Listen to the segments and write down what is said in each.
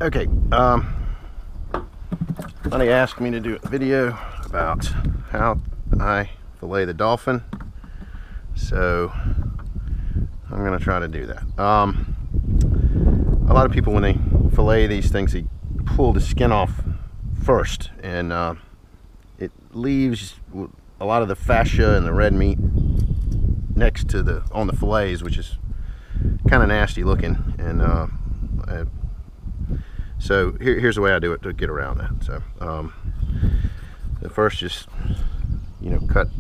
Okay, somebody asked me to do a video about how I fillet the dolphin, so I'm gonna try to do that. A lot of people, when they fillet these things, they pull the skin off first, and it leaves a lot of the fascia and the red meat next to on the fillets, which is kind of nasty looking. And so here's the way I do it to get around that. So the first, just cut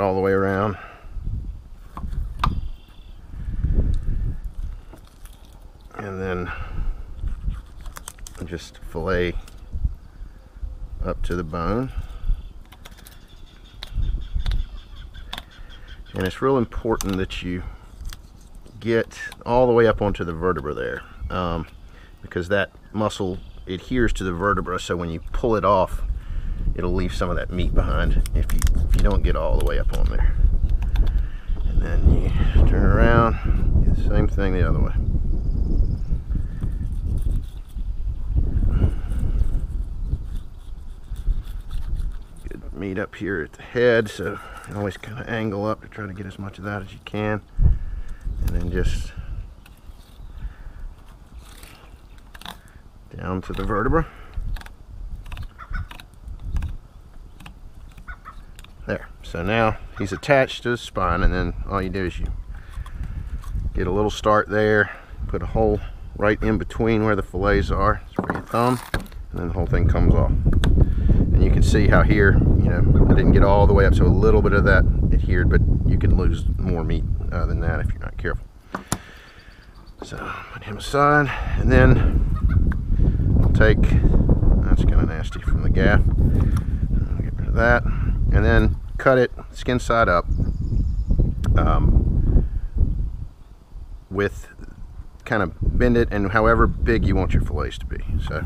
all the way around. And then just fillet up to the bone. And it's real important that you get all the way up onto the vertebra there, because that muscle adheres to the vertebra, so when you pull it off, it'll leave some of that meat behind if you don't get all the way up on there. And then you turn around, do the same thing the other way. Good meat up here at the head, so you always kind of angle up to try to get as much of that as you can. And then just down to the vertebra. There. So now he's attached to the spine, and then all you do is you get a little start there, put a hole right in between where the fillets are for your thumb, and then the whole thing comes off. And you can see how here, I didn't get all the way up, so a little bit of that adhered, but you can lose more meat than that if you're not careful. So put him aside, and then I'll take, that's kind of nasty from the gaff, I'll get rid of that, and then cut it skin side up, with kind of bend it, and however big you want your fillets to be. So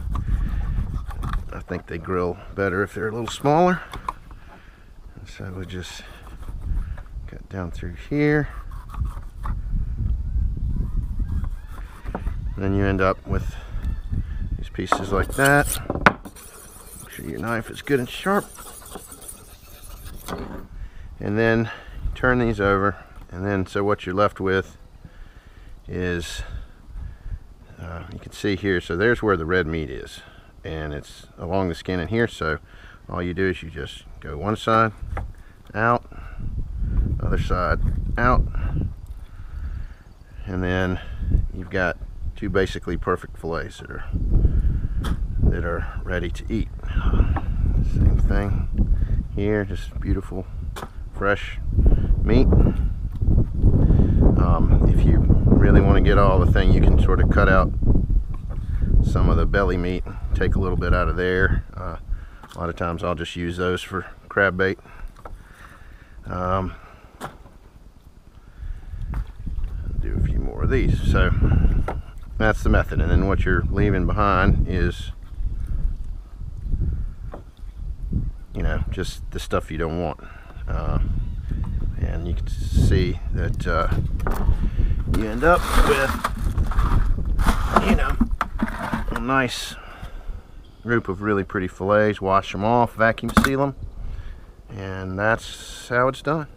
I think they grill better if they're a little smaller, and so we'll just cut down through here. And then you end up with these pieces like that. Make sure your knife is good and sharp. And then turn these over, and then so what you're left with is, you can see here, so there's where the red meat is, and it's along the skin in here. So all you do is you just go one side out, other side out, and then you've got two basically perfect fillets that are ready to eat. Same thing here, just beautiful fresh meat. If you really want to get all the thing, you can sort of cut out some of the belly meat, take a little bit out of there. A lot of times I'll just use those for crab bait. Do a few more of these. So that's the method. And then what you're leaving behind is, just the stuff you don't want. And you can see that you end up with, a nice group of really pretty fillets. Wash them off, vacuum seal them, and that's how it's done.